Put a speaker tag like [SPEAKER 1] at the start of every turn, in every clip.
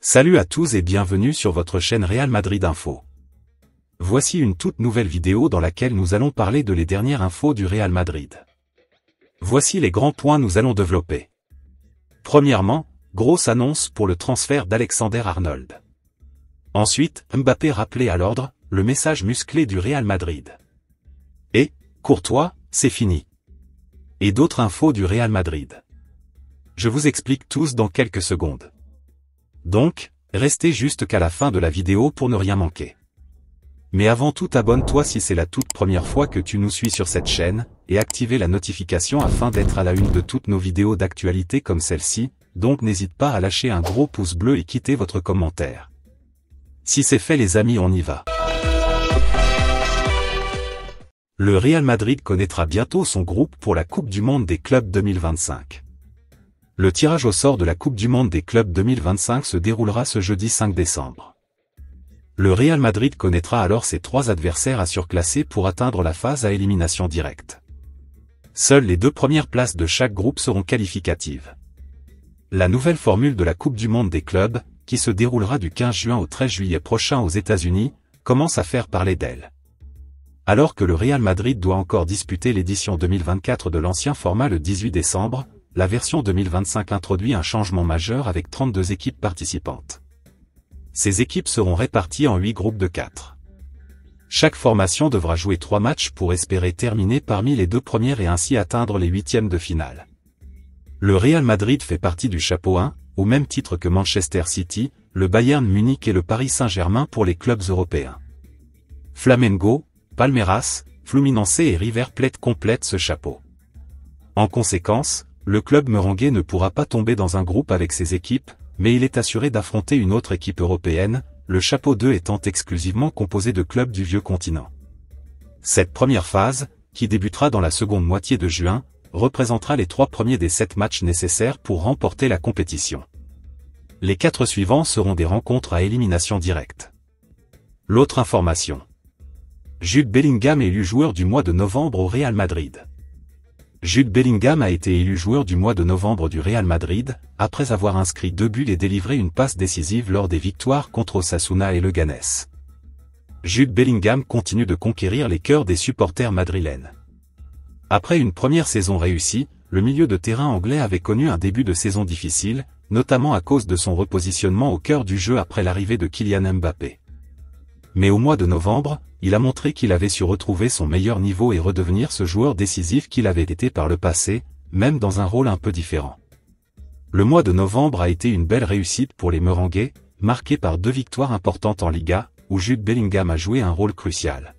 [SPEAKER 1] Salut à tous et bienvenue sur votre chaîne Real Madrid Info. Voici une toute nouvelle vidéo dans laquelle nous allons parler de les dernières infos du Real Madrid. Voici les grands points nous allons développer. Premièrement, grosse annonce pour le transfert d'Alexander-Arnold. Ensuite, Mbappé rappelé à l'ordre, le message musclé du Real Madrid. Et, Courtois, c'est fini. Et d'autres infos du Real Madrid. Je vous explique tous dans quelques secondes. Donc, restez juste qu'à la fin de la vidéo pour ne rien manquer. Mais avant tout, abonne-toi si c'est la toute première fois que tu nous suis sur cette chaîne, et activez la notification afin d'être à la une de toutes nos vidéos d'actualité comme celle-ci, donc n'hésite pas à lâcher un gros pouce bleu et quitter votre commentaire. Si c'est fait les amis, on y va. Le Real Madrid connaîtra bientôt son groupe pour la Coupe du Monde des clubs 2025. Le tirage au sort de la Coupe du Monde des clubs 2025 se déroulera ce jeudi 5 décembre. Le Real Madrid connaîtra alors ses 3 adversaires à surclasser pour atteindre la phase à élimination directe. Seules les 2 premières places de chaque groupe seront qualificatives. La nouvelle formule de la Coupe du Monde des clubs, qui se déroulera du 15 juin au 13 juillet prochain aux États-Unis, commence à faire parler d'elle. Alors que le Real Madrid doit encore disputer l'édition 2024 de l'ancien format le 18 décembre, la version 2025 introduit un changement majeur avec 32 équipes participantes. Ces équipes seront réparties en 8 groupes de 4. Chaque formation devra jouer 3 matchs pour espérer terminer parmi les 2 premières et ainsi atteindre les 8e de finale. Le Real Madrid fait partie du chapeau 1, au même titre que Manchester City, le Bayern Munich et le Paris Saint-Germain pour les clubs européens. Flamengo, Palmeiras, Fluminense et River Plate complètent ce chapeau. En conséquence, le club merengue ne pourra pas tomber dans un groupe avec ses équipes, mais il est assuré d'affronter une autre équipe européenne, le chapeau 2 étant exclusivement composé de clubs du vieux continent. Cette première phase, qui débutera dans la seconde moitié de juin, représentera les 3 premiers des 7 matchs nécessaires pour remporter la compétition. Les 4 suivants seront des rencontres à élimination directe. L'autre information. Jude Bellingham est élu joueur du mois de novembre au Real Madrid. Jude Bellingham a été élu joueur du mois de novembre du Real Madrid, après avoir inscrit 2 buts et délivré une passe décisive lors des victoires contre Osasuna et Leganés. Jude Bellingham continue de conquérir les cœurs des supporters madrilènes. Après une première saison réussie, le milieu de terrain anglais avait connu un début de saison difficile, notamment à cause de son repositionnement au cœur du jeu après l'arrivée de Kylian Mbappé. Mais au mois de novembre, il a montré qu'il avait su retrouver son meilleur niveau et redevenir ce joueur décisif qu'il avait été par le passé, même dans un rôle un peu différent. Le mois de novembre a été une belle réussite pour les merengues, marqué par 2 victoires importantes en Liga, où Jude Bellingham a joué un rôle crucial.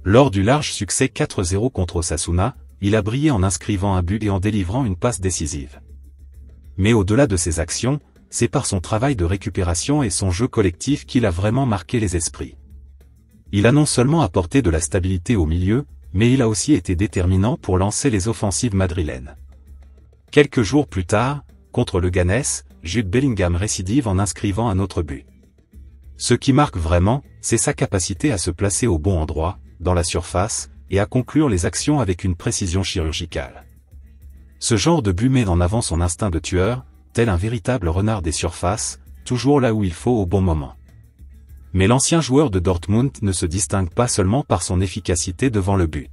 [SPEAKER 1] Lors du large succès 4-0 contre Osasuna, il a brillé en inscrivant un but et en délivrant une passe décisive. Mais au-delà de ses actions, c'est par son travail de récupération et son jeu collectif qu'il a vraiment marqué les esprits. Il a non seulement apporté de la stabilité au milieu, mais il a aussi été déterminant pour lancer les offensives madrilènes. Quelques jours plus tard, contre le Leganés, Jude Bellingham récidive en inscrivant un autre but. Ce qui marque vraiment, c'est sa capacité à se placer au bon endroit, dans la surface, et à conclure les actions avec une précision chirurgicale. Ce genre de but met en avant son instinct de tueur, tel un véritable renard des surfaces, toujours là où il faut au bon moment. Mais l'ancien joueur de Dortmund ne se distingue pas seulement par son efficacité devant le but.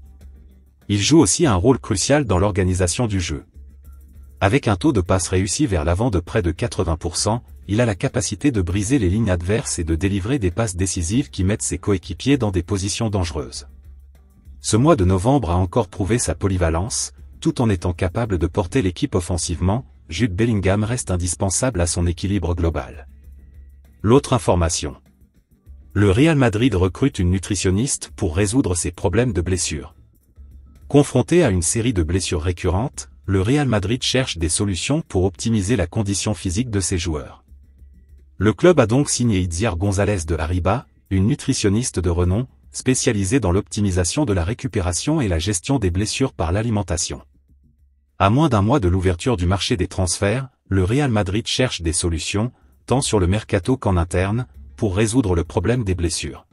[SPEAKER 1] Il joue aussi un rôle crucial dans l'organisation du jeu. Avec un taux de passe réussi vers l'avant de près de 80%, il a la capacité de briser les lignes adverses et de délivrer des passes décisives qui mettent ses coéquipiers dans des positions dangereuses. Ce mois de novembre a encore prouvé sa polyvalence, tout en étant capable de porter l'équipe offensivement. Jude Bellingham reste indispensable à son équilibre global. L'autre information. Le Real Madrid recrute une nutritionniste pour résoudre ses problèmes de blessures. Confronté à une série de blessures récurrentes, le Real Madrid cherche des solutions pour optimiser la condition physique de ses joueurs. Le club a donc signé Itziar González de Arriba, une nutritionniste de renom, spécialisée dans l'optimisation de la récupération et la gestion des blessures par l'alimentation. À moins d'un mois de l'ouverture du marché des transferts, le Real Madrid cherche des solutions, tant sur le mercato qu'en interne, pour résoudre le problème des blessures.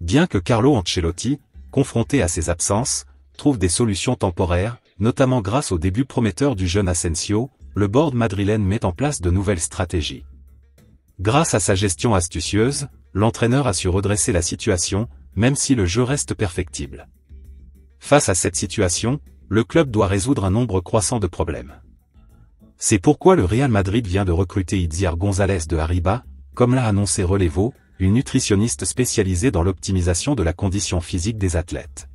[SPEAKER 1] Bien que Carlo Ancelotti, confronté à ses absences, trouve des solutions temporaires, notamment grâce au début prometteur du jeune Asensio, le board madrilène met en place de nouvelles stratégies. Grâce à sa gestion astucieuse, l'entraîneur a su redresser la situation, même si le jeu reste perfectible. Face à cette situation, le club doit résoudre un nombre croissant de problèmes. C'est pourquoi le Real Madrid vient de recruter Itziar González de Arriba, comme l'a annoncé Relevo, une nutritionniste spécialisée dans l'optimisation de la condition physique des athlètes.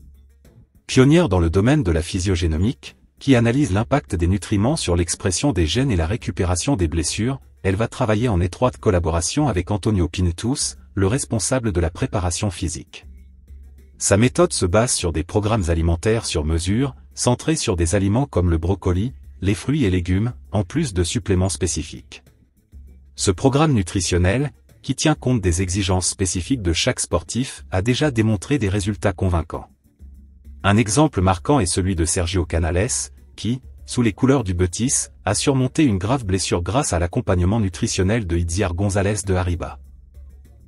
[SPEAKER 1] Pionnière dans le domaine de la physiogénomique, qui analyse l'impact des nutriments sur l'expression des gènes et la récupération des blessures, elle va travailler en étroite collaboration avec Antonio Pintus, le responsable de la préparation physique. Sa méthode se base sur des programmes alimentaires sur mesure, centrés sur des aliments comme le brocoli, les fruits et légumes, en plus de suppléments spécifiques. Ce programme nutritionnel, qui tient compte des exigences spécifiques de chaque sportif, a déjà démontré des résultats convaincants. Un exemple marquant est celui de Sergio Canales, qui, sous les couleurs du Betis, a surmonté une grave blessure grâce à l'accompagnement nutritionnel de Itziar González de Arriba.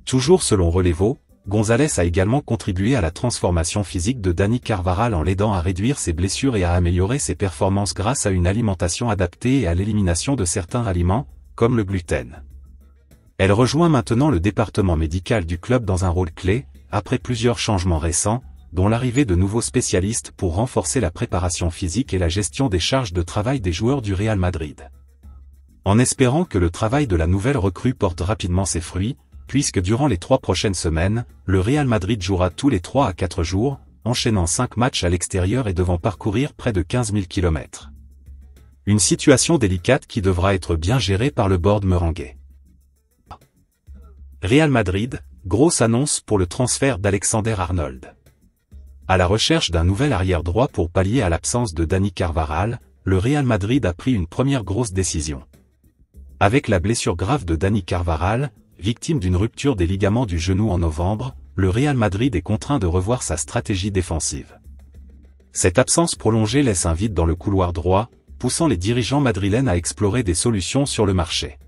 [SPEAKER 1] Toujours selon Relevo, González a également contribué à la transformation physique de Dani Carvajal en l'aidant à réduire ses blessures et à améliorer ses performances grâce à une alimentation adaptée et à l'élimination de certains aliments, comme le gluten. Elle rejoint maintenant le département médical du club dans un rôle clé, après plusieurs changements récents, dont l'arrivée de nouveaux spécialistes pour renforcer la préparation physique et la gestion des charges de travail des joueurs du Real Madrid. En espérant que le travail de la nouvelle recrue porte rapidement ses fruits, puisque durant les 3 prochaines semaines, le Real Madrid jouera tous les 3 à 4 jours, enchaînant 5 matchs à l'extérieur et devant parcourir près de 15 000 km. Une situation délicate qui devra être bien gérée par le board merengue. Real Madrid, grosse annonce pour le transfert d'Alexander Arnold. À la recherche d'un nouvel arrière droit pour pallier à l'absence de Dani Carvajal, le Real Madrid a pris une première grosse décision. Avec la blessure grave de Dani Carvajal, victime d'une rupture des ligaments du genou en novembre, le Real Madrid est contraint de revoir sa stratégie défensive. Cette absence prolongée laisse un vide dans le couloir droit, poussant les dirigeants madrilènes à explorer des solutions sur le marché.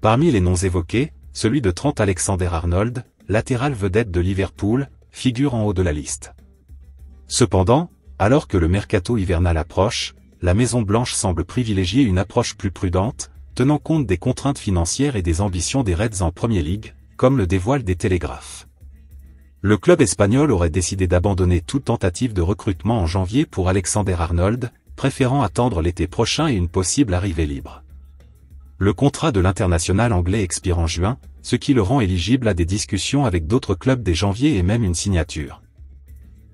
[SPEAKER 1] Parmi les noms évoqués, celui de Trent Alexander-Arnold, latéral vedette de Liverpool, figure en haut de la liste. Cependant, alors que le mercato hivernal approche, la Maison-Blanche semble privilégier une approche plus prudente, tenant compte des contraintes financières et des ambitions des Reds en Premier League, comme le dévoilent des Télégraphes. Le club espagnol aurait décidé d'abandonner toute tentative de recrutement en janvier pour Alexander Arnold, préférant attendre l'été prochain et une possible arrivée libre. Le contrat de l'international anglais expire en juin, ce qui le rend éligible à des discussions avec d'autres clubs dès janvier et même une signature.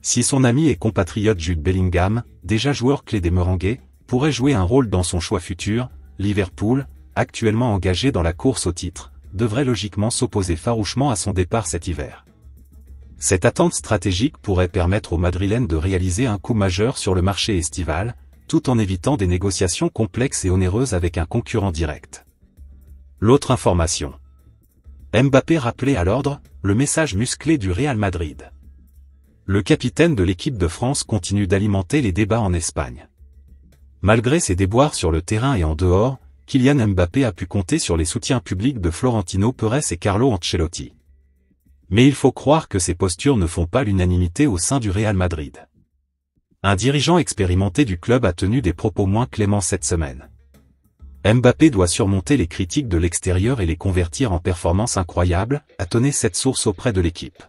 [SPEAKER 1] Si son ami et compatriote Jude Bellingham, déjà joueur clé des Merengues, pourrait jouer un rôle dans son choix futur, Liverpool, actuellement engagé dans la course au titre, devrait logiquement s'opposer farouchement à son départ cet hiver. Cette attente stratégique pourrait permettre aux Madrilènes de réaliser un coup majeur sur le marché estival, tout en évitant des négociations complexes et onéreuses avec un concurrent direct. L'autre information. Mbappé rappelé à l'ordre, le message musclé du Real Madrid. Le capitaine de l'équipe de France continue d'alimenter les débats en Espagne. Malgré ses déboires sur le terrain et en dehors, Kylian Mbappé a pu compter sur les soutiens publics de Florentino Pérez et Carlo Ancelotti. Mais il faut croire que ces postures ne font pas l'unanimité au sein du Real Madrid. Un dirigeant expérimenté du club a tenu des propos moins cléments cette semaine. Mbappé doit surmonter les critiques de l'extérieur et les convertir en performances incroyables, a tonné cette source auprès de l'équipe.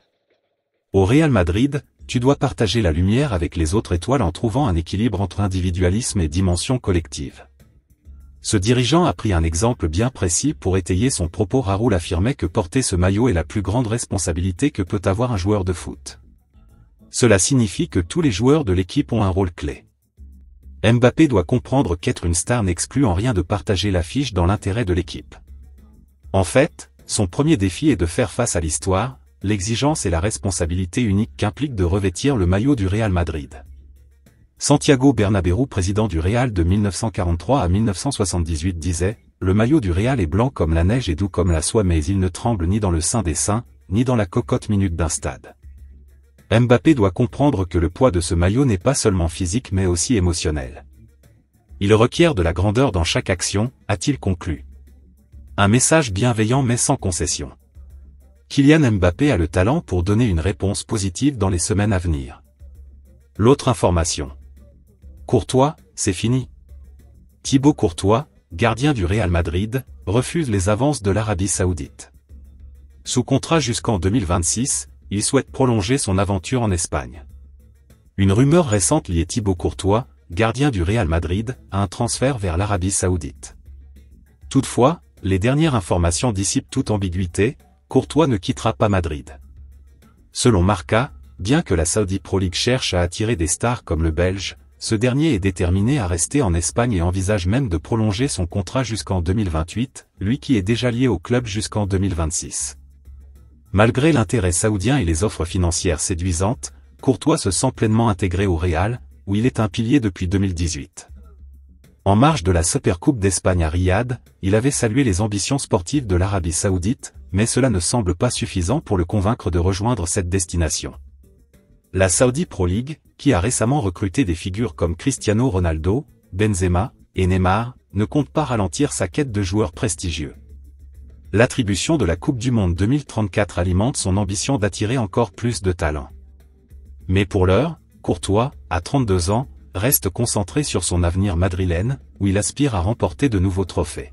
[SPEAKER 1] Au Real Madrid, tu dois partager la lumière avec les autres étoiles en trouvant un équilibre entre individualisme et dimension collective. Ce dirigeant a pris un exemple bien précis pour étayer son propos. Raoul affirmait que porter ce maillot est la plus grande responsabilité que peut avoir un joueur de foot. Cela signifie que tous les joueurs de l'équipe ont un rôle clé. Mbappé doit comprendre qu'être une star n'exclut en rien de partager l'affiche dans l'intérêt de l'équipe. En fait, son premier défi est de faire face à l'histoire, l'exigence et la responsabilité unique qu'implique de revêtir le maillot du Real Madrid. Santiago Bernabéu, président du Real de 1943 à 1978, disait « Le maillot du Real est blanc comme la neige et doux comme la soie, mais il ne tremble ni dans le sein des saints, ni dans la cocotte minute d'un stade. » Mbappé doit comprendre que le poids de ce maillot n'est pas seulement physique mais aussi émotionnel. Il requiert de la grandeur dans chaque action, a-t-il conclu. Un message bienveillant mais sans concession. Kylian Mbappé a le talent pour donner une réponse positive dans les semaines à venir. L'autre information. Courtois, c'est fini. Thibaut Courtois, gardien du Real Madrid, refuse les avances de l'Arabie Saoudite. Sous contrat jusqu'en 2026, il souhaite prolonger son aventure en Espagne. Une rumeur récente liait Thibaut Courtois, gardien du Real Madrid, à un transfert vers l'Arabie Saoudite. Toutefois, les dernières informations dissipent toute ambiguïté, Courtois ne quittera pas Madrid. Selon Marca, bien que la Saudi Pro League cherche à attirer des stars comme le Belge, ce dernier est déterminé à rester en Espagne et envisage même de prolonger son contrat jusqu'en 2028, lui qui est déjà lié au club jusqu'en 2026. Malgré l'intérêt saoudien et les offres financières séduisantes, Courtois se sent pleinement intégré au Real, où il est un pilier depuis 2018. En marge de la Supercoupe d'Espagne à Riyad, il avait salué les ambitions sportives de l'Arabie Saoudite, mais cela ne semble pas suffisant pour le convaincre de rejoindre cette destination. La Saudi Pro League, qui a récemment recruté des figures comme Cristiano Ronaldo, Benzema et Neymar, ne compte pas ralentir sa quête de joueurs prestigieux. L'attribution de la Coupe du Monde 2034 alimente son ambition d'attirer encore plus de talents. Mais pour l'heure, Courtois, à 32 ans, reste concentré sur son avenir madrilène, où il aspire à remporter de nouveaux trophées.